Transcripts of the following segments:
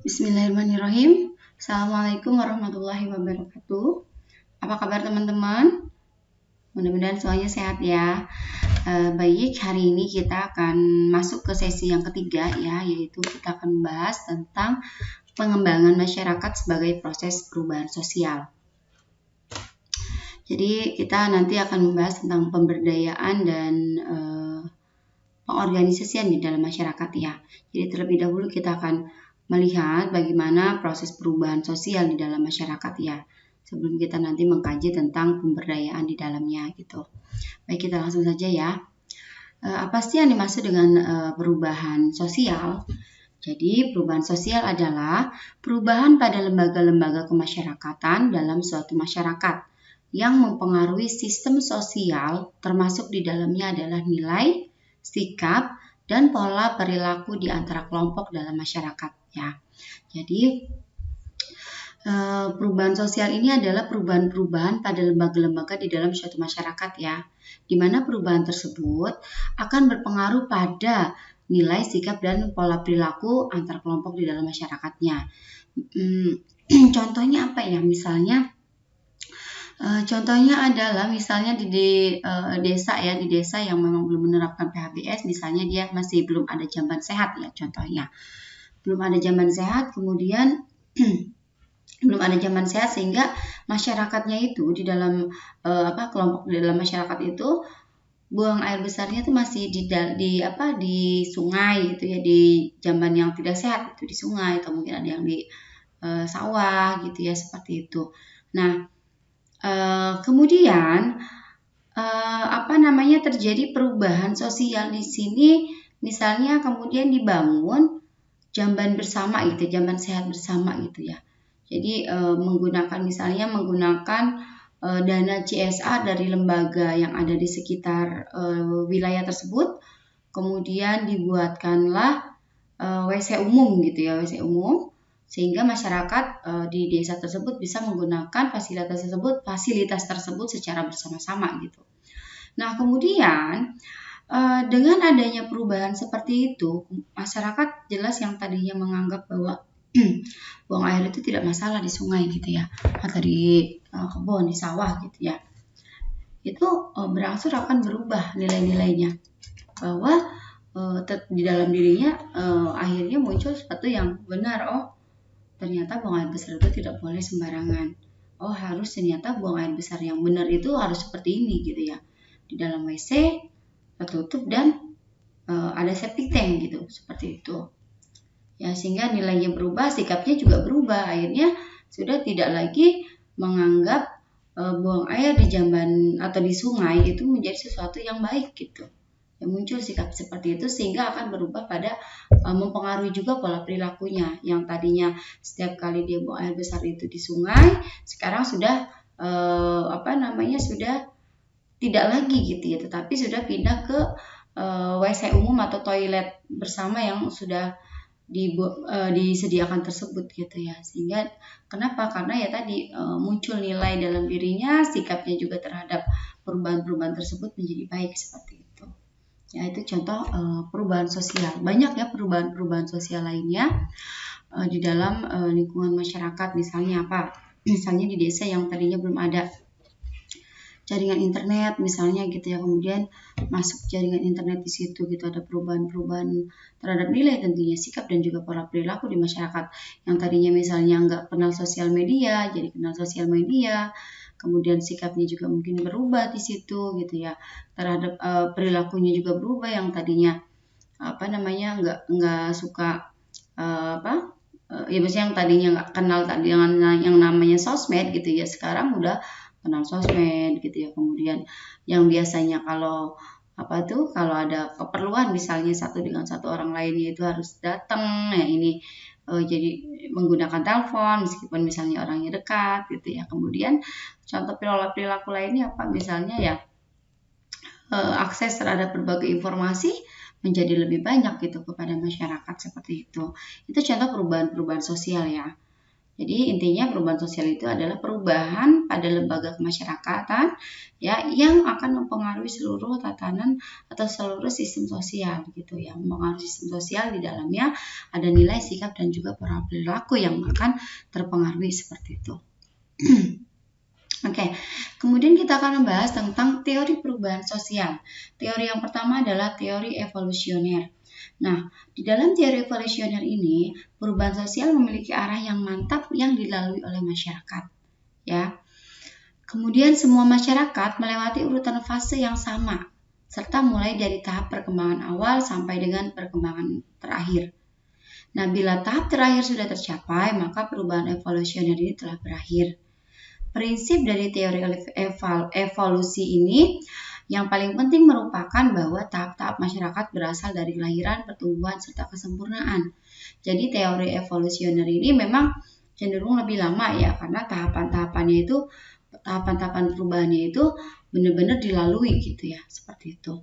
Bismillahirrahmanirrahim. Assalamualaikum warahmatullahi wabarakatuh. Apa kabar teman-teman? Mudah-mudahan semuanya sehat ya. Baik, hari ini kita akan masuk ke sesi yang ketiga ya, yaitu kita akan membahas tentang pengembangan masyarakat sebagai proses perubahan sosial. Jadi kita nanti akan membahas tentang pemberdayaan dan pengorganisasian di dalam masyarakat ya. Jadi terlebih dahulu kita akan melihat bagaimana proses perubahan sosial di dalam masyarakat ya, sebelum kita nanti mengkaji tentang pemberdayaan di dalamnya gitu. Baik, kita langsung saja ya. Apa sih yang dimaksud dengan perubahan sosial? Jadi perubahan sosial adalah perubahan pada lembaga-lembaga kemasyarakatan dalam suatu masyarakat yang mempengaruhi sistem sosial, termasuk di dalamnya adalah nilai, sikap, dan pola perilaku di antara kelompok dalam masyarakat ya. Jadi perubahan sosial ini adalah perubahan-perubahan pada lembaga-lembaga di dalam suatu masyarakat ya, di mana perubahan tersebut akan berpengaruh pada nilai, sikap, dan pola perilaku antar kelompok di dalam masyarakatnya. Contohnya apa ya? Misalnya contohnya adalah misalnya di desa ya, di desa yang memang belum menerapkan PHBS, misalnya dia masih belum ada jamban sehat ya, contohnya belum ada jamban sehat, kemudian belum ada jamban sehat sehingga masyarakatnya itu di dalam kelompok di dalam masyarakat itu buang air besarnya itu masih di sungai gitu ya, di jamban yang tidak sehat itu di sungai, atau mungkin ada yang di sawah gitu ya, seperti itu. Nah, kemudian terjadi perubahan sosial di sini, misalnya kemudian dibangun jamban bersama gitu, jamban sehat bersama gitu ya. Jadi menggunakan dana CSR dari lembaga yang ada di sekitar wilayah tersebut, kemudian dibuatkanlah WC umum gitu ya, WC umum, sehingga masyarakat di desa tersebut bisa menggunakan fasilitas tersebut secara bersama-sama gitu. Nah, kemudian dengan adanya perubahan seperti itu, masyarakat jelas yang tadinya menganggap bahwa buang air itu tidak masalah di sungai gitu ya, atau di kebun, di sawah gitu ya, itu berangsur akan berubah nilai-nilainya, bahwa di dalam dirinya akhirnya muncul sesuatu yang benar. Oh, ternyata buang air besar itu tidak boleh sembarangan. Oh, ternyata buang air besar yang benar itu harus seperti ini gitu ya. Di dalam WC tertutup dan ada septic tank gitu, seperti itu. Ya, sehingga nilainya berubah, sikapnya juga berubah. Akhirnya sudah tidak lagi menganggap buang air di jamban atau di sungai itu menjadi sesuatu yang baik gitu. Muncul sikap seperti itu sehingga akan berubah pada mempengaruhi juga pola perilakunya, yang tadinya setiap kali dia buang air besar itu di sungai, sekarang sudah sudah tidak lagi gitu ya, tetapi sudah pindah ke WC umum atau toilet bersama yang sudah disediakan tersebut gitu ya. Sehingga kenapa? Karena ya tadi muncul nilai dalam dirinya, sikapnya juga terhadap perubahan-perubahan tersebut menjadi baik seperti itu. Ya, itu contoh perubahan sosial. Banyak ya perubahan-perubahan sosial lainnya di dalam lingkungan masyarakat. Misalnya apa? Misalnya di desa yang tadinya belum ada jaringan internet misalnya gitu ya, kemudian masuk jaringan internet di situ gitu, ada perubahan-perubahan terhadap nilai tentunya, sikap dan juga pola perilaku di masyarakat. Yang tadinya misalnya nggak kenal sosial media, jadi kenal sosial media. Kemudian sikapnya juga mungkin berubah di situ gitu ya, terhadap perilakunya juga berubah, yang tadinya nggak suka ya biasanya yang tadinya nggak kenal dengan yang namanya sosmed gitu ya, sekarang udah kenal sosmed gitu ya. Kemudian yang biasanya kalau ada keperluan misalnya satu dengan satu orang lainnya itu harus datang, ya ini jadi menggunakan telepon meskipun misalnya orangnya dekat gitu ya. Kemudian contoh perilaku lainnya apa, misalnya ya akses terhadap berbagai informasi menjadi lebih banyak gitu kepada masyarakat, seperti itu. Itu contoh perubahan-perubahan sosial ya. Jadi intinya perubahan sosial itu adalah perubahan pada lembaga kemasyarakatan ya yang akan mempengaruhi seluruh tatanan atau seluruh sistem sosial gitu ya. Mempengaruhi sistem sosial di dalamnya ada nilai, sikap dan juga perilaku yang akan terpengaruhi seperti itu. Oke, kemudian kita akan membahas tentang teori perubahan sosial. Teori yang pertama adalah teori evolusioner. Nah, di dalam teori evolusioner ini, perubahan sosial memiliki arah yang mantap yang dilalui oleh masyarakat. Ya, kemudian semua masyarakat melewati urutan fase yang sama, serta mulai dari tahap perkembangan awal sampai dengan perkembangan terakhir. Nah, bila tahap terakhir sudah tercapai, maka perubahan evolusioner ini telah berakhir. Prinsip dari teori evolusi ini yang paling penting merupakan bahwa tahap-tahap masyarakat berasal dari kelahiran, pertumbuhan, serta kesempurnaan. Jadi teori evolusioner ini memang cenderung lebih lama ya, karena tahapan-tahapannya itu, tahapan-tahapan perubahannya itu benar-benar dilalui gitu ya, seperti itu.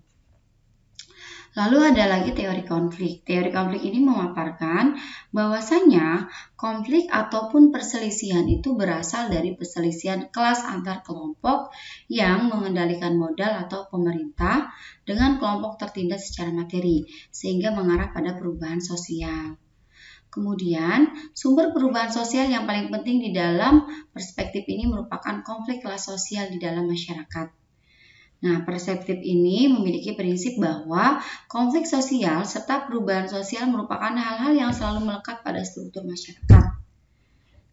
Lalu ada lagi teori konflik. Teori konflik ini memaparkan bahwasanya konflik ataupun perselisihan itu berasal dari perselisihan kelas antar kelompok yang mengendalikan modal atau pemerintah dengan kelompok tertindas secara materi, sehingga mengarah pada perubahan sosial. Kemudian, sumber perubahan sosial yang paling penting di dalam perspektif ini merupakan konflik kelas sosial di dalam masyarakat. Nah, perspektif ini memiliki prinsip bahwa konflik sosial serta perubahan sosial merupakan hal-hal yang selalu melekat pada struktur masyarakat.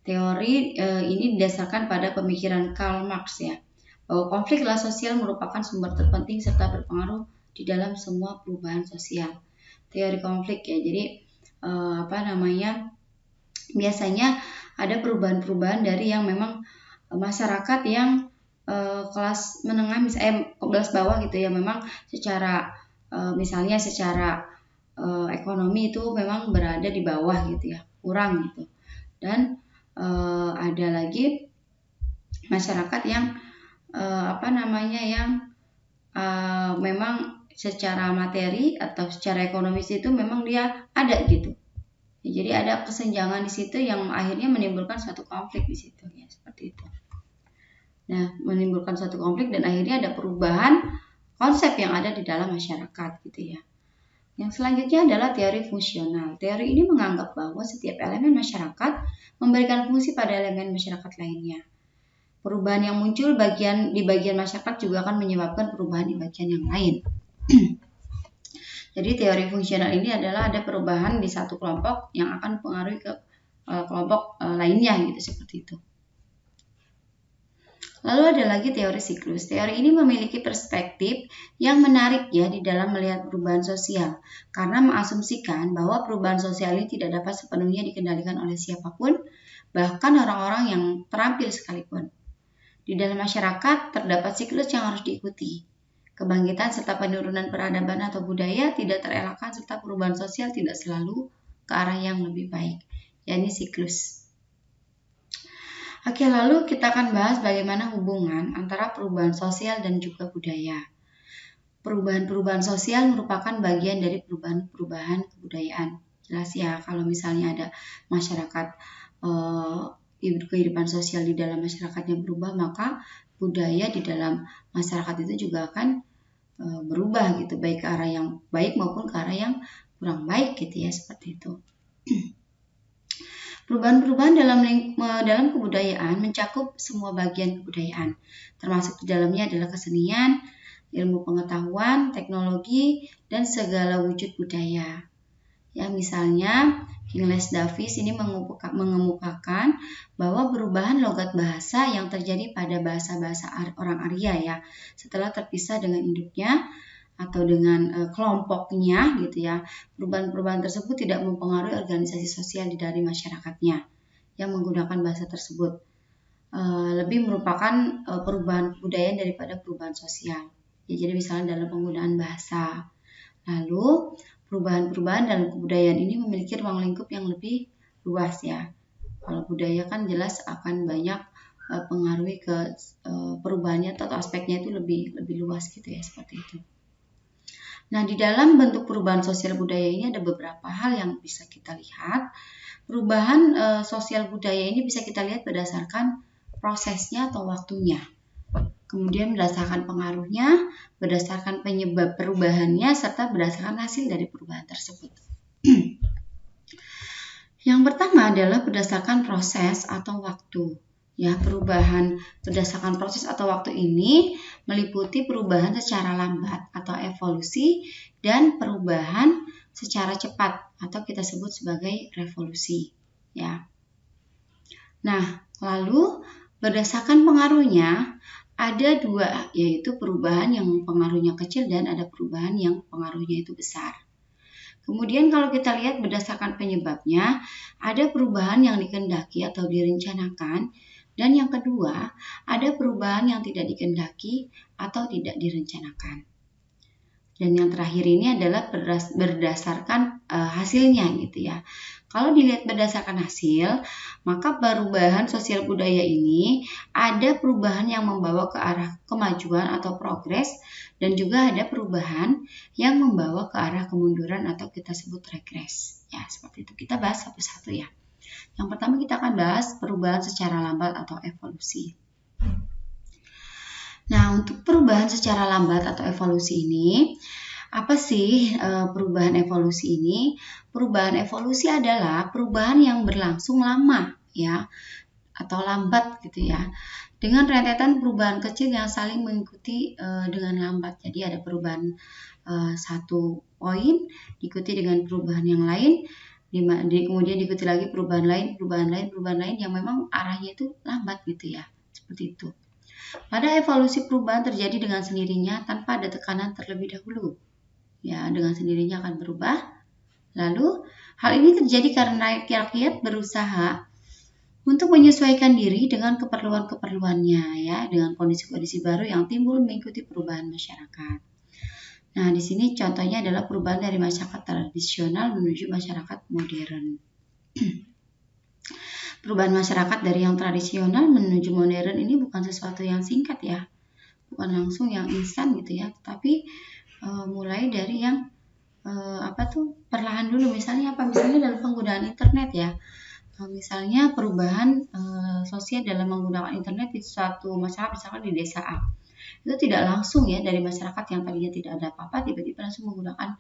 Teori ini didasarkan pada pemikiran Karl Marx ya, bahwa konflik kelas sosial merupakan sumber terpenting serta berpengaruh di dalam semua perubahan sosial. Teori konflik ya, jadi biasanya ada perubahan-perubahan dari yang memang masyarakat yang kelas menengah misalnya kelas bawah gitu ya, memang secara misalnya secara ekonomi itu memang berada di bawah gitu ya, kurang gitu. Dan ada lagi masyarakat yang memang secara materi atau secara ekonomis itu memang dia ada gitu. Jadi ada kesenjangan di situ yang akhirnya menimbulkan suatu konflik di situ ya, seperti itu. Nah, menimbulkan suatu konflik dan akhirnya ada perubahan konsep yang ada di dalam masyarakat gitu ya. Yang selanjutnya adalah teori fungsional. Teori ini menganggap bahwa setiap elemen masyarakat memberikan fungsi pada elemen masyarakat lainnya. Perubahan yang muncul di bagian masyarakat juga akan menyebabkan perubahan di bagian yang lain. Jadi teori fungsional ini adalah ada perubahan di satu kelompok yang akan mempengaruhi ke kelompok lainnya gitu, seperti itu. Lalu ada lagi teori siklus. Teori ini memiliki perspektif yang menarik ya di dalam melihat perubahan sosial, karena mengasumsikan bahwa perubahan sosial ini tidak dapat sepenuhnya dikendalikan oleh siapapun, bahkan orang-orang yang terampil sekalipun. Di dalam masyarakat terdapat siklus yang harus diikuti. Kebangkitan serta penurunan peradaban atau budaya tidak terelakkan serta perubahan sosial tidak selalu ke arah yang lebih baik, yakni siklus. Oke, lalu kita akan bahas bagaimana hubungan antara perubahan sosial dan juga budaya. Perubahan-perubahan sosial merupakan bagian dari perubahan-perubahan kebudayaan. Jelas ya, kalau misalnya ada masyarakat, kehidupan sosial di dalam masyarakatnya berubah, maka budaya di dalam masyarakat itu juga akan berubah gitu, baik ke arah yang baik maupun ke arah yang kurang baik gitu ya, seperti itu. Perubahan-perubahan dalam kebudayaan mencakup semua bagian kebudayaan, termasuk di dalamnya adalah kesenian, ilmu pengetahuan, teknologi, dan segala wujud budaya. Ya, misalnya Kingsley Davis ini mengemukakan bahwa perubahan logat bahasa yang terjadi pada bahasa-bahasa orang Arya ya, setelah terpisah dengan induknya atau dengan kelompoknya gitu ya, perubahan-perubahan tersebut tidak mempengaruhi organisasi sosial dari masyarakatnya yang menggunakan bahasa tersebut. Lebih merupakan perubahan kebudayaan daripada perubahan sosial. Ya, jadi misalnya dalam penggunaan bahasa. Lalu perubahan-perubahan dalam kebudayaan ini memiliki ruang lingkup yang lebih luas ya. Kalau budaya kan jelas akan banyak pengaruhi ke perubahannya atau aspeknya itu lebih luas gitu ya, seperti itu. Nah, di dalam bentuk perubahan sosial budaya ini ada beberapa hal yang bisa kita lihat. Perubahan sosial budaya ini bisa kita lihat berdasarkan prosesnya atau waktunya. Kemudian berdasarkan pengaruhnya, berdasarkan penyebab perubahannya, serta berdasarkan hasil dari perubahan tersebut. Yang pertama adalah berdasarkan proses atau waktu. Ya, perubahan berdasarkan proses atau waktu ini meliputi perubahan secara lambat atau evolusi dan perubahan secara cepat atau kita sebut sebagai revolusi. Ya. Nah, lalu berdasarkan pengaruhnya ada dua, yaitu perubahan yang pengaruhnya kecil dan ada perubahan yang pengaruhnya itu besar. Kemudian kalau kita lihat berdasarkan penyebabnya, ada perubahan yang dikehendaki atau direncanakan, dan yang kedua, ada perubahan yang tidak dikehendaki atau tidak direncanakan. Dan yang terakhir ini adalah berdasarkan hasilnya gitu ya. Kalau dilihat berdasarkan hasil, maka perubahan sosial budaya ini ada perubahan yang membawa ke arah kemajuan atau progres dan juga ada perubahan yang membawa ke arah kemunduran atau kita sebut regres. Ya, seperti itu. Kita bahas satu-satu ya. Yang pertama kita akan bahas perubahan secara lambat atau evolusi. Nah, untuk perubahan secara lambat atau evolusi ini, apa sih perubahan evolusi ini? Perubahan evolusi adalah perubahan yang berlangsung lama ya, atau lambat gitu ya. Dengan rentetan perubahan kecil yang saling mengikuti dengan lambat. Jadi ada perubahan satu poin diikuti dengan perubahan yang lain, kemudian diikuti lagi perubahan lain yang memang arahnya itu lambat gitu ya. Seperti itu. Pada evolusi perubahan terjadi dengan sendirinya tanpa ada tekanan terlebih dahulu. Ya, dengan sendirinya akan berubah. Lalu, hal ini terjadi karena rakyat berusaha untuk menyesuaikan diri dengan keperluan-keperluannya ya, dengan kondisi-kondisi baru yang timbul mengikuti perubahan masyarakat. Nah, di sini contohnya adalah perubahan dari masyarakat tradisional menuju masyarakat modern. Perubahan masyarakat dari yang tradisional menuju modern ini bukan sesuatu yang singkat ya, bukan langsung yang instan gitu ya, tapi mulai dari yang perlahan dulu. Misalnya apa? Misalnya dalam penggunaan internet ya. Misalnya perubahan sosial dalam menggunakan internet di suatu masyarakat, misalkan di desa A. Itu tidak langsung ya dari masyarakat yang tadinya tidak ada apa-apa tiba-tiba langsung menggunakan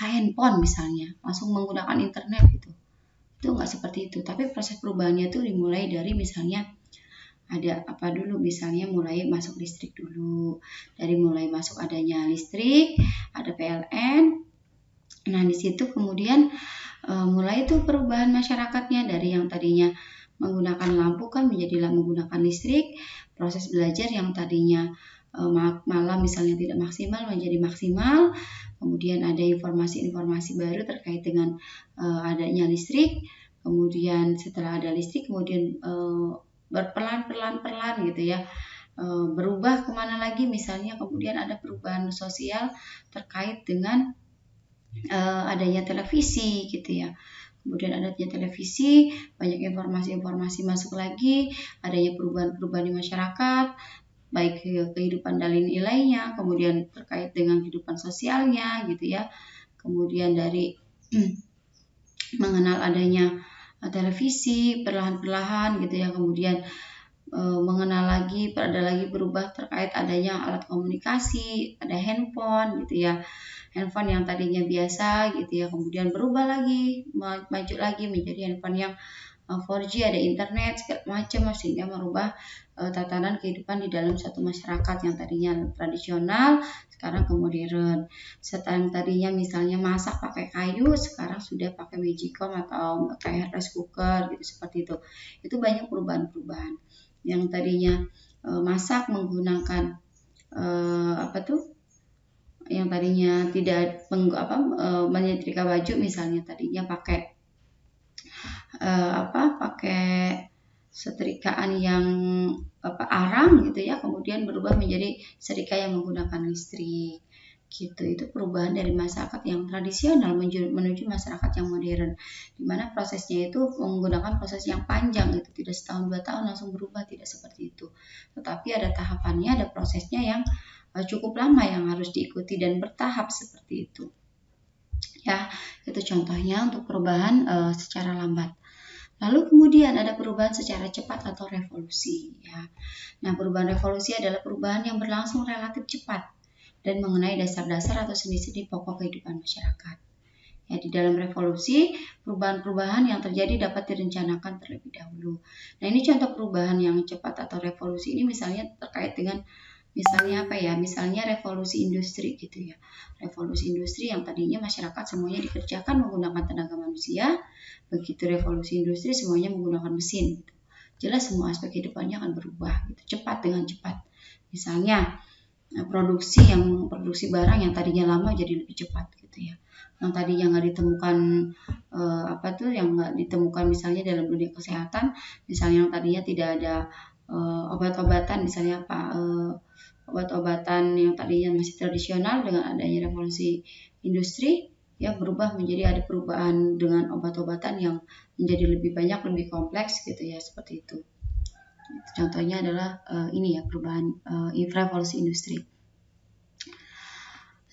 handphone misalnya, langsung menggunakan internet gitu. Itu nggak seperti itu, tapi proses perubahannya itu dimulai dari misalnya ada apa dulu, misalnya mulai masuk listrik dulu, dari mulai masuk adanya listrik, ada PLN. Nah, di situ kemudian mulai itu perubahan masyarakatnya dari yang tadinya menggunakan lampu kan menjadi menggunakan listrik, proses belajar yang tadinya malam misalnya tidak maksimal menjadi maksimal, kemudian ada informasi-informasi baru terkait dengan adanya listrik, kemudian setelah ada listrik kemudian berpelan gitu ya, berubah kemana lagi, misalnya kemudian ada perubahan sosial terkait dengan adanya televisi gitu ya. Kemudian adanya televisi, banyak informasi-informasi masuk lagi, adanya perubahan-perubahan di masyarakat, baik kehidupan dan nilainya, kemudian terkait dengan kehidupan sosialnya gitu ya. Kemudian dari mengenal adanya televisi perlahan-perlahan gitu ya, kemudian mengenal lagi, ada lagi berubah terkait adanya alat komunikasi, ada handphone gitu ya. Handphone yang tadinya biasa gitu ya, kemudian berubah lagi, maju lagi menjadi handphone yang 4G, ada internet segala macam, sehingga merubah tatanan kehidupan di dalam satu masyarakat yang tadinya tradisional sekarang ke modern. Setelah tadinya misalnya masak pakai kayu, sekarang sudah pakai magicom atau kayak rice cooker gitu, seperti itu. Itu banyak perubahan-perubahan. Yang tadinya masak menggunakan yang tadinya tidak menyetrika baju, misalnya tadinya pakai pakai setrikaan yang arang gitu ya, kemudian berubah menjadi setrika yang menggunakan listrik Gitu. Itu perubahan dari masyarakat yang tradisional menuju masyarakat yang modern, di mana prosesnya itu menggunakan proses yang panjang, gitu, tidak setahun 2 tahun langsung berubah, tidak seperti itu, tetapi ada tahapannya, ada prosesnya yang cukup lama yang harus diikuti dan bertahap seperti itu. Ya, itu contohnya untuk perubahan secara lambat. Lalu kemudian ada perubahan secara cepat atau revolusi. Ya. Nah, perubahan revolusi adalah perubahan yang berlangsung relatif cepat dan mengenai dasar-dasar atau sendi-sendi pokok kehidupan masyarakat. Ya, di dalam revolusi, perubahan-perubahan yang terjadi dapat direncanakan terlebih dahulu. Nah, ini contoh perubahan yang cepat atau revolusi ini misalnya terkait dengan misalnya apa ya? Misalnya revolusi industri gitu ya. Revolusi industri yang tadinya masyarakat semuanya dikerjakan menggunakan tenaga manusia, begitu revolusi industri semuanya menggunakan mesin gitu. Jelas semua aspek kehidupannya akan berubah gitu, cepat dengan cepat. Misalnya produksi barang yang tadinya lama jadi lebih cepat gitu ya. Yang tadinya nggak ditemukan yang nggak ditemukan misalnya dalam dunia kesehatan, misalnya yang tadinya tidak ada obat-obatan, misalnya obat-obatan yang tadinya masih tradisional, dengan adanya revolusi industri ya berubah menjadi ada perubahan dengan obat-obatan yang menjadi lebih banyak, lebih kompleks gitu ya, seperti itu. Contohnya adalah ini ya, perubahan revolusi industri.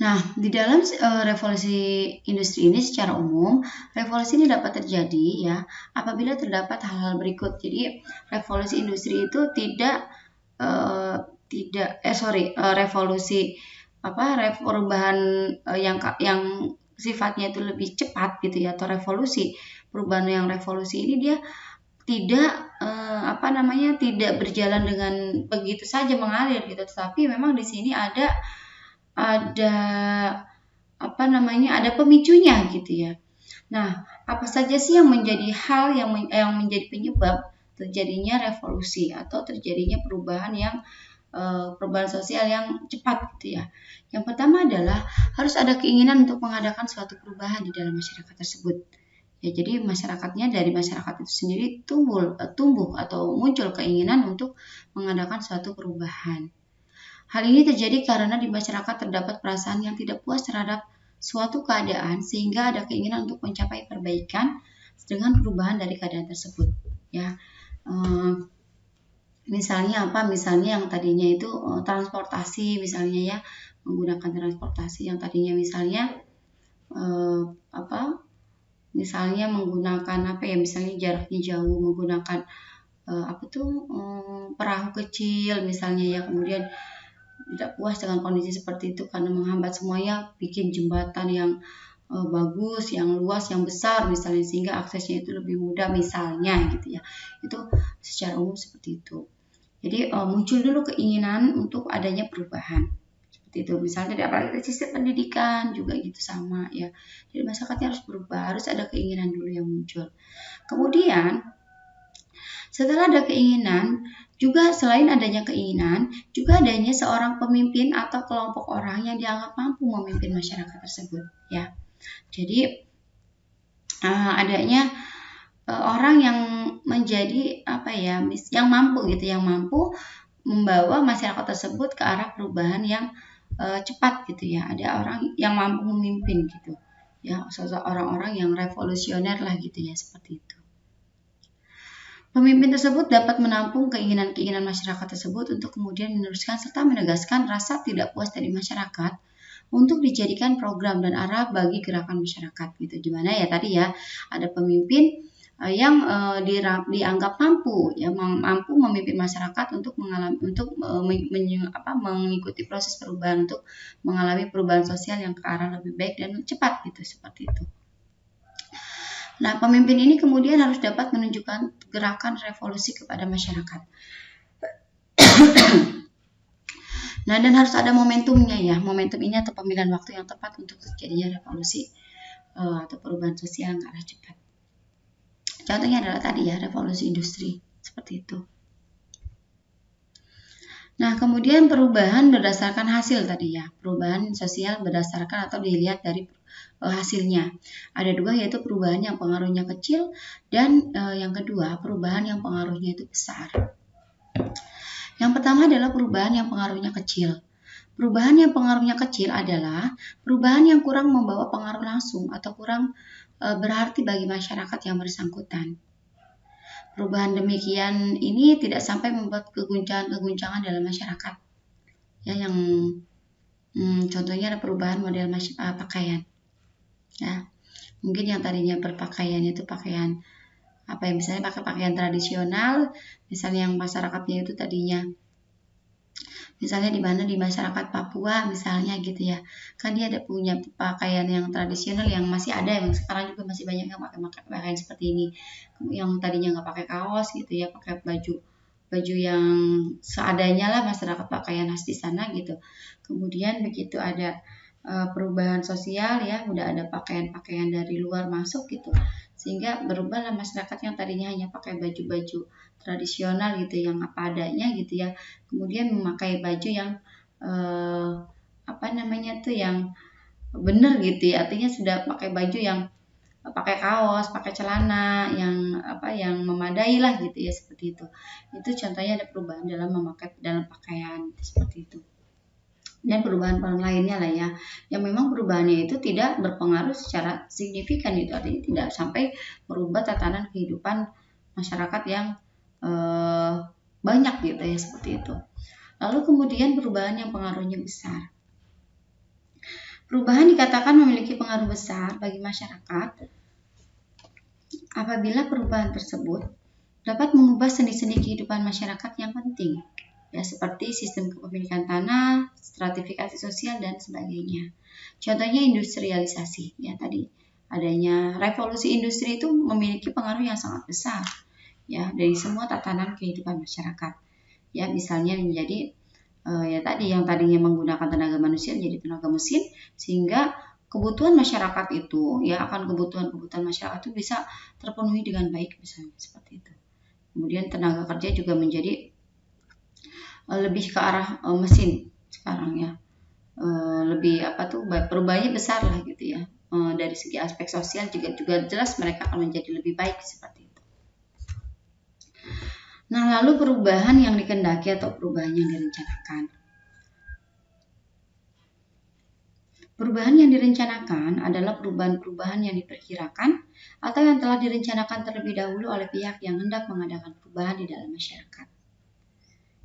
Nah, di dalam revolusi industri ini secara umum, revolusi ini dapat terjadi ya apabila terdapat hal-hal berikut. Jadi, revolusi industri itu perubahan yang sifatnya itu lebih cepat gitu ya, atau revolusi. Perubahan yang revolusi ini dia tidak tidak berjalan dengan begitu saja mengalir gitu, tetapi memang di sini ada pemicunya gitu ya. Nah, apa saja sih yang menjadi hal yang menjadi penyebab terjadinya revolusi atau terjadinya perubahan sosial yang cepat gitu ya. Yang pertama adalah harus ada keinginan untuk mengadakan suatu perubahan di dalam masyarakat tersebut. Ya, jadi dari masyarakat itu sendiri tumbuh atau muncul keinginan untuk mengadakan suatu perubahan. Hal ini terjadi karena di masyarakat terdapat perasaan yang tidak puas terhadap suatu keadaan, sehingga ada keinginan untuk mencapai perbaikan dengan perubahan dari keadaan tersebut. Ya, misalnya yang tadinya itu transportasi, misalnya ya, menggunakan transportasi yang tadinya misalnya menggunakan misalnya jaraknya jauh, menggunakan perahu kecil misalnya ya, kemudian tidak puas dengan kondisi seperti itu karena menghambat semuanya, bikin jembatan yang bagus, yang luas, yang besar misalnya, sehingga aksesnya itu lebih mudah misalnya gitu ya. Itu secara umum seperti itu. Jadi muncul dulu keinginan untuk adanya perubahan seperti itu. Misalnya apalagi dari sistem pendidikan juga gitu sama ya. Jadi masyarakatnya harus berubah, harus ada keinginan dulu yang muncul. Kemudian setelah ada keinginan, juga selain adanya keinginan, juga adanya seorang pemimpin atau kelompok orang yang dianggap mampu memimpin masyarakat tersebut ya. Jadi adanya orang yang menjadi yang mampu membawa masyarakat tersebut ke arah perubahan yang cepat gitu ya. Ada orang yang mampu memimpin gitu ya, sosok orang-orang yang revolusioner lah gitu ya, seperti itu. Pemimpin tersebut dapat menampung keinginan-keinginan masyarakat tersebut untuk kemudian meneruskan serta menegaskan rasa tidak puas dari masyarakat untuk dijadikan program dan arah bagi gerakan masyarakat gitu. Dimana ya tadi ya ada pemimpin yang dianggap mampu memimpin masyarakat untuk mengikuti proses perubahan, untuk mengalami perubahan sosial yang ke arah lebih baik dan cepat gitu, seperti itu. Nah, pemimpin ini kemudian harus dapat menunjukkan gerakan revolusi kepada masyarakat. Nah, dan harus ada momentumnya ya. Momentum ini atau pemilihan waktu yang tepat untuk terjadinya revolusi atau perubahan sosial yang ke arah cepat. Contohnya adalah tadi ya, revolusi industri, seperti itu. Nah, kemudian perubahan berdasarkan hasil tadi ya. Perubahan sosial berdasarkan atau dilihat dari hasilnya. Ada dua, yaitu perubahan yang pengaruhnya kecil dan yang kedua perubahan yang pengaruhnya itu besar. Yang pertama adalah perubahan yang pengaruhnya kecil. Perubahan yang pengaruhnya kecil adalah perubahan yang kurang membawa pengaruh langsung atau kurang berarti bagi masyarakat yang bersangkutan. Perubahan demikian ini tidak sampai membuat keguncangan-keguncangan dalam masyarakat. Ya, yang contohnya ada perubahan model pakaian. Ya, mungkin yang tadinya berpakaian itu pakaian apa ya, misalnya pakai pakaian tradisional, misalnya yang masyarakatnya itu tadinya misalnya di mana di masyarakat Papua misalnya gitu ya, kan dia ada punya pakaian yang tradisional yang masih ada, yang sekarang juga masih banyak yang pakai pakaian seperti ini, yang tadinya nggak pakai kaos gitu ya, pakai baju yang seadanya lah, masyarakat pakaian khas di sana gitu. Kemudian begitu ada perubahan sosial ya, udah ada pakaian-pakaian dari luar masuk gitu, sehingga berubahlah masyarakat yang tadinya hanya pakai baju-baju tradisional gitu yang apa adanya gitu ya, kemudian memakai baju yang apa namanya tuh yang bener gitu ya, artinya sudah pakai baju yang pakai kaos, pakai celana yang apa yang memadai lah gitu ya, seperti itu. Itu contohnya ada perubahan dalam pakaian seperti itu. Dan perubahan lainnya lah ya, yang memang perubahannya itu tidak berpengaruh secara signifikan, itu artinya tidak sampai merubah tatanan kehidupan masyarakat yang banyak gitu ya, seperti itu. Lalu kemudian perubahan yang pengaruhnya besar. Perubahan dikatakan memiliki pengaruh besar bagi masyarakat apabila perubahan tersebut dapat mengubah sendi-sendi kehidupan masyarakat yang penting, ya, seperti sistem kepemilikan tanah, stratifikasi sosial, dan sebagainya. Contohnya industrialisasi, ya, tadi adanya revolusi industri itu memiliki pengaruh yang sangat besar, ya, dari semua tatanan kehidupan masyarakat. Ya, misalnya menjadi ya tadi yang tadinya menggunakan tenaga manusia menjadi tenaga mesin, sehingga kebutuhan masyarakat itu ya akan kebutuhan masyarakat itu bisa terpenuhi dengan baik, misalnya seperti itu. Kemudian tenaga kerja juga menjadi lebih ke arah mesin sekarang ya, lebih apa tuh perubahannya besar lah gitu ya, dari segi aspek sosial juga jelas mereka akan menjadi lebih baik seperti itu. Nah, lalu perubahan yang dikehendaki atau perubahan yang direncanakan. Perubahan yang direncanakan adalah perubahan-perubahan yang diperkirakan atau yang telah direncanakan terlebih dahulu oleh pihak yang hendak mengadakan perubahan di dalam masyarakat.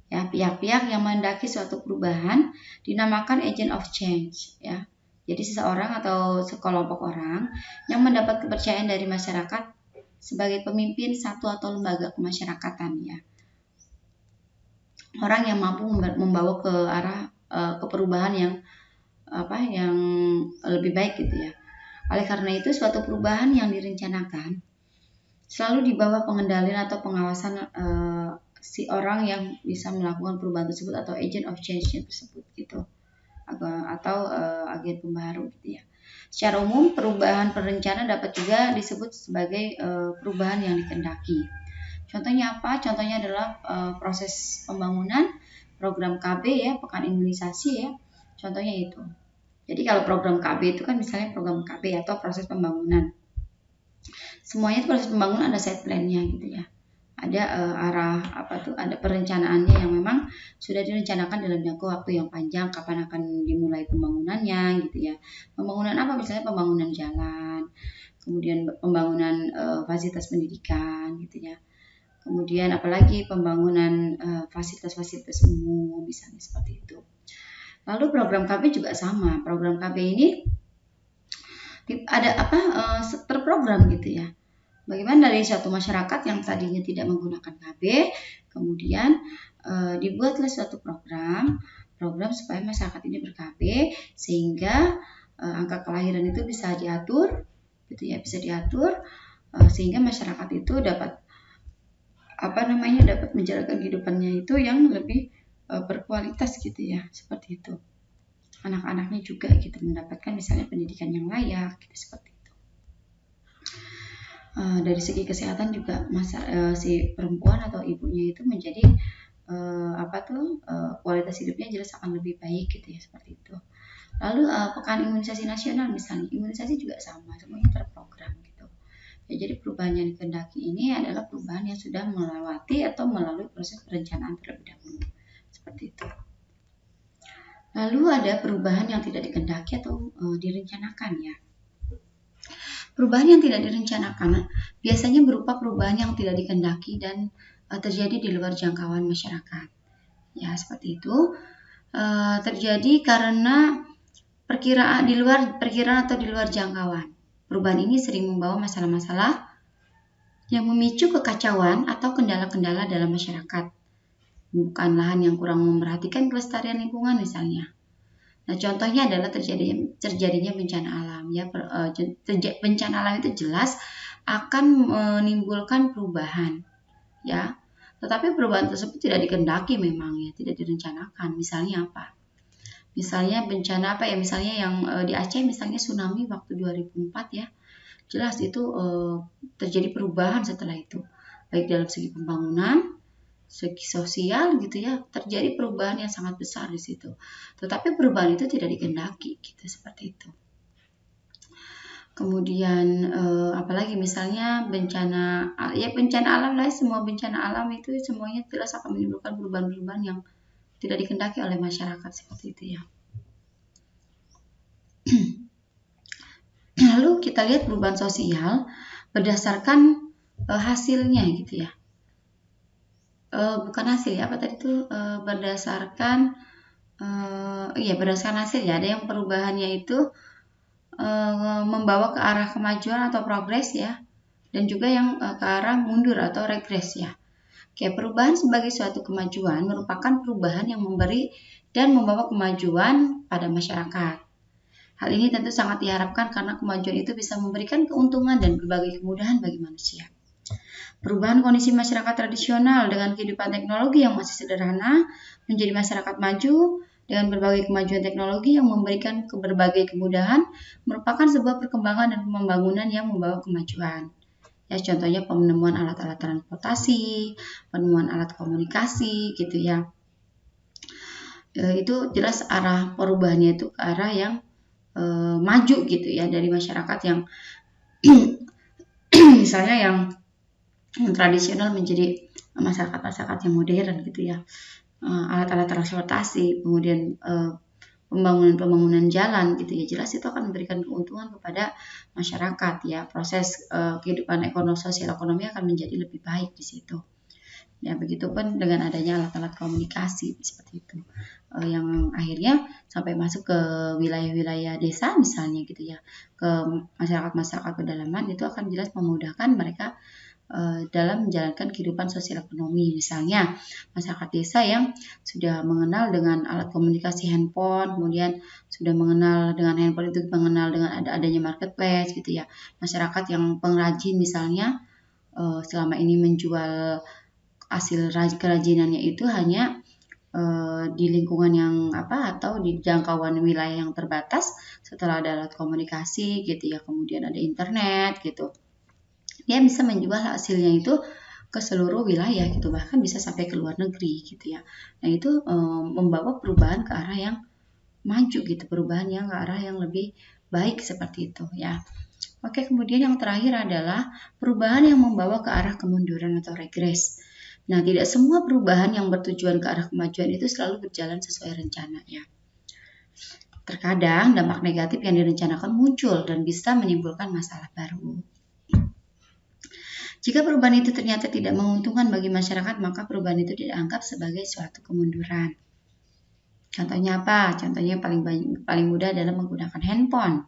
Ya, pihak-pihak yang menghendaki suatu perubahan dinamakan agent of change, ya. Jadi seseorang atau sekelompok orang yang mendapat kepercayaan dari masyarakat sebagai pemimpin satu atau lembaga kemasyarakatan, ya. Orang yang mampu membawa ke arah ke perubahan yang lebih baik gitu ya. Oleh karena itu, suatu perubahan yang direncanakan selalu di bawah pengendalian atau pengawasan si orang yang bisa melakukan perubahan tersebut atau agent of change tersebut gitu, atau agen pembaharu gitu ya. Secara umum, perubahan perencanaan dapat juga disebut sebagai perubahan yang dikehendaki. Contohnya apa? Contohnya adalah proses pembangunan, program KB ya, pekan imunisasi ya. Contohnya itu. Jadi kalau program KB itu kan misalnya program KB atau proses pembangunan. Semuanya itu proses pembangunan ada set plan-nya gitu ya. Ada ada perencanaannya yang memang sudah direncanakan dalam jangka waktu yang panjang, kapan akan dimulai pembangunannya gitu ya. Pembangunan apa? Misalnya pembangunan jalan, kemudian pembangunan fasilitas pendidikan gitu ya. Kemudian apalagi pembangunan fasilitas-fasilitas umum misalnya seperti itu. Lalu program KB juga sama. Program KB ini ada terprogram gitu ya. Bagaimana dari suatu masyarakat yang tadinya tidak menggunakan KB, kemudian dibuatlah suatu program supaya masyarakat ini ber-KB sehingga angka kelahiran itu bisa diatur, gitu ya, bisa diatur sehingga masyarakat itu dapat dapat menjalankan kehidupannya itu yang lebih berkualitas gitu ya, seperti itu. Anak-anaknya juga gitu mendapatkan misalnya pendidikan yang layak gitu, seperti itu. Dari segi kesehatan juga si perempuan atau ibunya itu menjadi kualitas hidupnya jelas akan lebih baik gitu ya, seperti itu. Lalu pekan imunisasi nasional misalnya, imunisasi juga sama, semuanya terprogram gitu. Ya, jadi perubahan yang dikehendaki ini adalah perubahan yang sudah melewati atau melalui proses perencanaan terlebih dahulu, seperti itu. Lalu ada perubahan yang tidak dikehendaki atau direncanakan ya. Perubahan yang tidak direncanakan biasanya berupa perubahan yang tidak dikehendaki dan terjadi di luar jangkauan masyarakat. Ya, seperti itu. Terjadi karena perkiraan atau di luar jangkauan. Perubahan ini sering membawa masalah-masalah yang memicu kekacauan atau kendala-kendala dalam masyarakat. Bukan lahan yang kurang memperhatikan kelestarian lingkungan misalnya. Nah, contohnya adalah terjadinya bencana alam. Ya, bencana alam itu jelas akan menimbulkan perubahan, ya. Tetapi perubahan tersebut tidak dikehendaki memang ya, tidak direncanakan. Misalnya apa? Misalnya bencana apa ya? Misalnya yang di Aceh misalnya tsunami waktu 2004 ya. Jelas itu terjadi perubahan setelah itu. Baik dalam segi pembangunan, segi sosial gitu ya, terjadi perubahan yang sangat besar di situ. Tetapi perubahan itu tidak dikehendaki gitu, seperti itu. Kemudian apalagi misalnya bencana alam lah, semua bencana alam itu semuanya jelas akan menimbulkan perubahan-perubahan yang tidak dikehendaki oleh masyarakat, seperti itu ya. Lalu kita lihat perubahan sosial berdasarkan hasilnya gitu ya. Bukan hasil ya, apa tadi itu berdasarkan berdasarkan hasil ya. Ada yang perubahannya itu membawa ke arah kemajuan atau progres ya, dan juga yang ke arah mundur atau regres ya. Oke, perubahan sebagai suatu kemajuan merupakan perubahan yang memberi dan membawa kemajuan pada masyarakat. Hal ini tentu sangat diharapkan karena kemajuan itu bisa memberikan keuntungan dan berbagai kemudahan bagi manusia. Perubahan kondisi masyarakat tradisional dengan kehidupan teknologi yang masih sederhana menjadi masyarakat maju dengan berbagai kemajuan teknologi yang memberikan berbagai kemudahan merupakan sebuah perkembangan dan pembangunan yang membawa kemajuan. Ya, contohnya penemuan alat-alat transportasi, penemuan alat komunikasi gitu ya. Itu jelas arah perubahannya itu ke arah yang maju gitu ya, dari masyarakat yang misalnya yang tradisional menjadi masyarakat-masyarakat yang modern gitu ya. Alat-alat transportasi, kemudian pembangunan jalan gitu ya, jelas itu akan memberikan keuntungan kepada masyarakat ya. Proses kehidupan sosial ekonomi akan menjadi lebih baik di situ. Ya, begitupun dengan adanya alat-alat komunikasi seperti itu, yang akhirnya sampai masuk ke wilayah-wilayah desa misalnya gitu ya, ke masyarakat-masyarakat pedalaman, itu akan jelas memudahkan mereka dalam menjalankan kehidupan sosial ekonomi. Misalnya masyarakat desa yang sudah mengenal dengan alat komunikasi handphone, kemudian sudah mengenal dengan handphone itu mengenal dengan adanya marketplace gitu ya. Masyarakat yang pengrajin misalnya selama ini menjual hasil kerajinannya itu hanya di lingkungan yang atau di jangkauan wilayah yang terbatas. Setelah ada alat komunikasi gitu ya, kemudian ada internet gitu, dia bisa menjual hasilnya itu ke seluruh wilayah gitu, bahkan bisa sampai ke luar negeri gitu ya. Nah, itu membawa perubahan ke arah yang maju gitu, perubahan yang ke arah yang lebih baik seperti itu ya. Oke, kemudian yang terakhir adalah perubahan yang membawa ke arah kemunduran atau regres. Nah, tidak semua perubahan yang bertujuan ke arah kemajuan itu selalu berjalan sesuai rencana ya. Terkadang dampak negatif yang direncanakan muncul dan bisa menimbulkan masalah baru. Jika perubahan itu ternyata tidak menguntungkan bagi masyarakat, maka perubahan itu dianggap sebagai suatu kemunduran. Contohnya apa? Contohnya paling mudah adalah menggunakan handphone.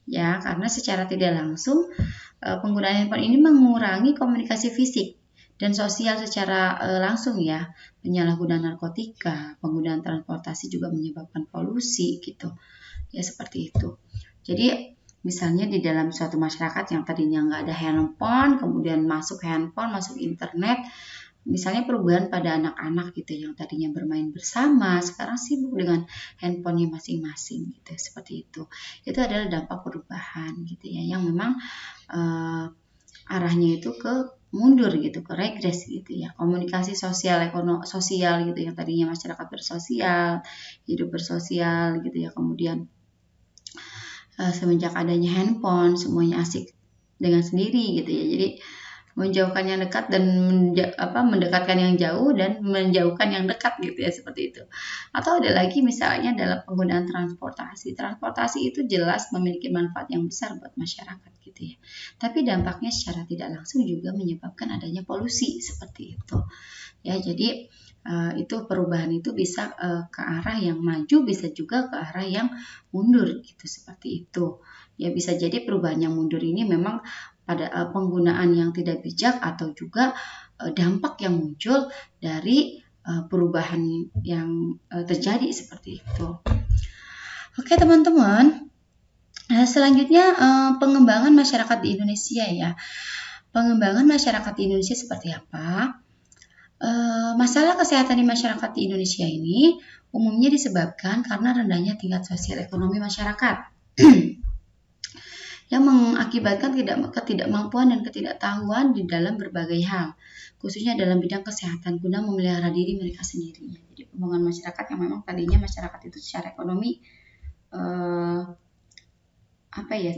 Ya, karena secara tidak langsung penggunaan handphone ini mengurangi komunikasi fisik dan sosial secara langsung ya. Penyalahgunaan narkotika, penggunaan transportasi juga menyebabkan polusi gitu. Ya, seperti itu. Jadi misalnya di dalam suatu masyarakat yang tadinya nggak ada handphone, kemudian masuk handphone, masuk internet, misalnya perubahan pada anak-anak gitu yang tadinya bermain bersama, sekarang sibuk dengan handphonenya masing-masing gitu, seperti itu. Itu adalah dampak perubahan gitu ya, yang memang arahnya itu ke mundur gitu, ke regres gitu ya. Komunikasi sosial, sosial gitu yang tadinya masyarakat bersosial, hidup bersosial gitu ya, kemudian semenjak adanya handphone semuanya asik dengan sendiri gitu ya. Jadi menjauhkan yang dekat dan mendekatkan yang jauh dan menjauhkan yang dekat gitu ya, seperti itu. Atau ada lagi misalnya dalam penggunaan transportasi. Transportasi itu jelas memiliki manfaat yang besar buat masyarakat gitu ya. Tapi dampaknya secara tidak langsung juga menyebabkan adanya polusi seperti itu. Ya, jadi itu perubahan itu bisa ke arah yang maju, bisa juga ke arah yang mundur gitu, seperti itu. Ya, bisa jadi perubahan yang mundur ini memang pada penggunaan yang tidak bijak atau juga dampak yang muncul dari perubahan yang terjadi seperti itu. Oke teman-teman, selanjutnya pengembangan masyarakat di Indonesia ya. Pengembangan masyarakat di Indonesia seperti apa? Masalah kesehatan di masyarakat di Indonesia ini umumnya disebabkan karena rendahnya tingkat sosial ekonomi masyarakat. Yang mengakibatkan ketidakmampuan dan ketidaktahuan di dalam berbagai hal, khususnya dalam bidang kesehatan guna memelihara diri mereka sendiri. Jadi pembangunan masyarakat yang memang tadinya masyarakat itu secara ekonomi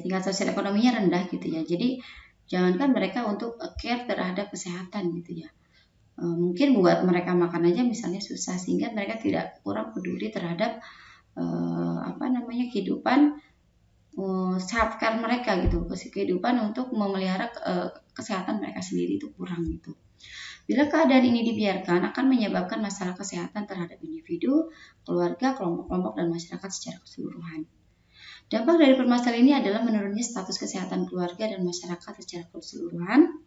tingkat sosial ekonominya rendah gitu ya. Jadi jangankan mereka untuk care terhadap kesehatan gitu ya. Mungkin buat mereka makan aja misalnya susah, sehingga mereka tidak kurang peduli terhadap kehidupan self-care mereka gitu, kehidupan untuk memelihara kesehatan mereka sendiri itu kurang gitu. Bila keadaan ini dibiarkan akan menyebabkan masalah kesehatan terhadap individu, keluarga, kelompok-kelompok dan masyarakat secara keseluruhan. Dampak dari permasalahan ini adalah menurunnya status kesehatan keluarga dan masyarakat secara keseluruhan.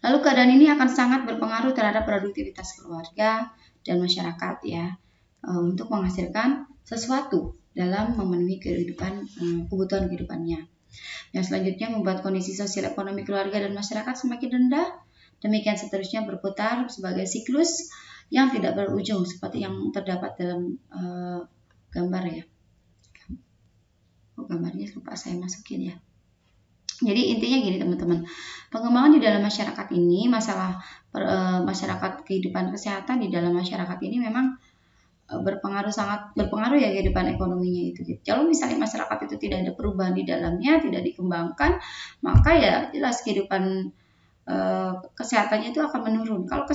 Lalu keadaan ini akan sangat berpengaruh terhadap produktivitas keluarga dan masyarakat ya, untuk menghasilkan sesuatu dalam memenuhi kebutuhan kehidupannya. Yang selanjutnya membuat kondisi sosial ekonomi keluarga dan masyarakat semakin rendah. Demikian seterusnya berputar sebagai siklus yang tidak berujung seperti yang terdapat dalam gambar ya. Gambarnya lupa saya masukin ya. Jadi intinya gini teman-teman, pengembangan di dalam masyarakat ini, masyarakat kehidupan kesehatan di dalam masyarakat ini memang sangat berpengaruh ya kehidupan ekonominya itu. Kalau misalnya masyarakat itu tidak ada perubahan di dalamnya, tidak dikembangkan, maka ya jelas kehidupan kesehatannya itu akan menurun. Kalau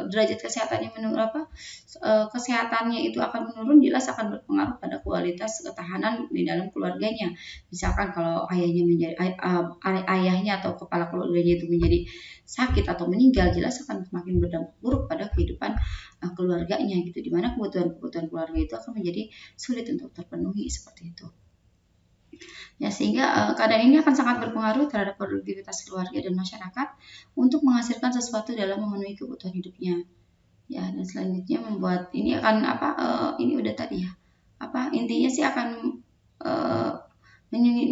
derajat kesehatannya menurun, kesehatannya itu akan menurun, jelas akan berpengaruh pada kualitas ketahanan di dalam keluarganya. Misalkan kalau ayahnya atau kepala keluarganya itu menjadi sakit atau meninggal, jelas akan semakin berdampak buruk pada kehidupan keluarganya gitu, dimana kebutuhan keluarga itu akan menjadi sulit untuk terpenuhi seperti itu. Ya, sehingga keadaan ini akan sangat berpengaruh terhadap produktivitas keluarga dan masyarakat untuk menghasilkan sesuatu dalam memenuhi kebutuhan hidupnya. Ya, dan selanjutnya membuat ini akan ini udah tadi ya. Intinya sih akan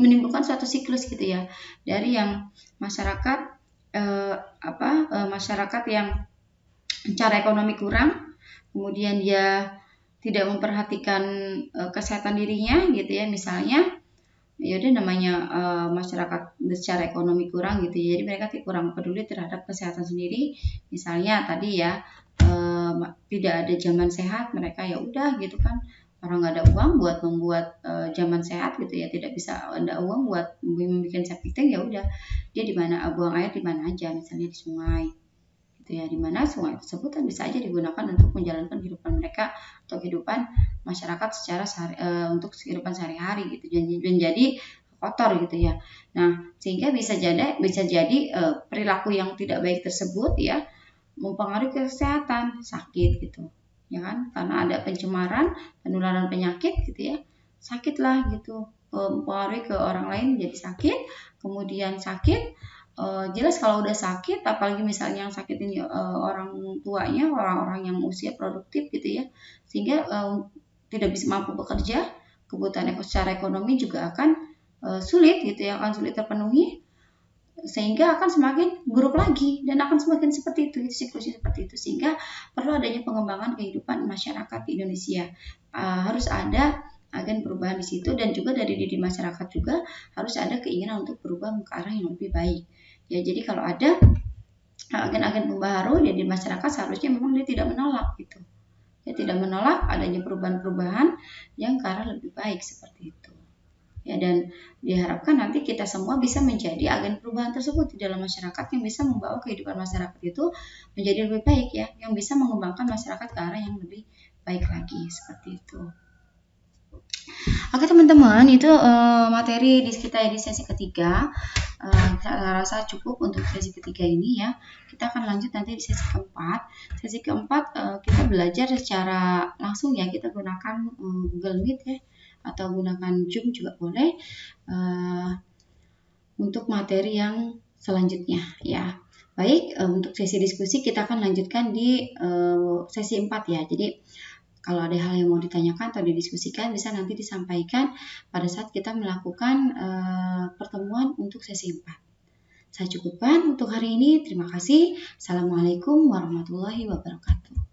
menimbulkan suatu siklus gitu ya. Dari yang masyarakat masyarakat yang secara ekonomi kurang, kemudian dia tidak memperhatikan kesehatan dirinya gitu ya, misalnya yaudah namanya masyarakat secara ekonomi kurang gitu ya, jadi mereka kurang peduli terhadap kesehatan sendiri. Misalnya tadi ya tidak ada zaman sehat, mereka ya udah gitu kan, orang nggak ada uang buat membuat zaman sehat gitu ya, tidak bisa ada uang buat membuat septic tank, ya udah dia di mana buang air di mana aja, misalnya di sungai gitu ya, di mana sungai tersebut kan bisa aja digunakan untuk menjalankan kehidupan mereka atau kehidupan masyarakat secara untuk kehidupan sehari-hari gitu, dan jadi kotor gitu ya. Nah, sehingga bisa jadi perilaku yang tidak baik tersebut ya mempengaruhi kesehatan, sakit gitu ya kan, karena ada pencemaran, penularan penyakit gitu ya, sakitlah gitu, mempengaruhi ke orang lain jadi sakit, kemudian sakit. Jelas kalau udah sakit, apalagi misalnya yang sakit ini orang tuanya, orang-orang yang usia produktif gitu ya, sehingga tidak bisa mampu bekerja, kebutuhan secara ekonomi juga akan sulit gitu ya, akan sulit terpenuhi, sehingga akan semakin buruk lagi dan akan semakin seperti itu siklusnya seperti itu. Sehingga perlu adanya pengembangan kehidupan masyarakat di Indonesia, harus ada agen perubahan di situ, dan juga dari diri masyarakat juga harus ada keinginan untuk berubah ke arah yang lebih baik. Ya, jadi kalau ada agen-agen pembaharu ya di masyarakat, seharusnya memang dia tidak menolak gitu. Dia tidak menolak adanya perubahan-perubahan yang ke arah lebih baik seperti itu. ya, dan diharapkan nanti kita semua bisa menjadi agen perubahan tersebut di dalam masyarakat yang bisa membawa kehidupan masyarakat itu menjadi lebih baik ya, yang bisa mengembangkan masyarakat ke arah yang lebih baik lagi seperti itu. Oke teman-teman, itu materi di kita di sesi ketiga. Saya rasa cukup untuk sesi ketiga ini ya. Kita akan lanjut nanti di sesi keempat. Sesi keempat kita belajar secara langsung ya, kita gunakan Google Meet ya, atau gunakan Zoom juga boleh untuk materi yang selanjutnya ya. Baik, untuk sesi diskusi kita akan lanjutkan di sesi 4 ya. Jadi kalau ada hal yang mau ditanyakan atau didiskusikan bisa nanti disampaikan pada saat kita melakukan pertemuan untuk sesi 4. Saya cukupkan untuk hari ini. Terima kasih. Assalamualaikum warahmatullahi wabarakatuh.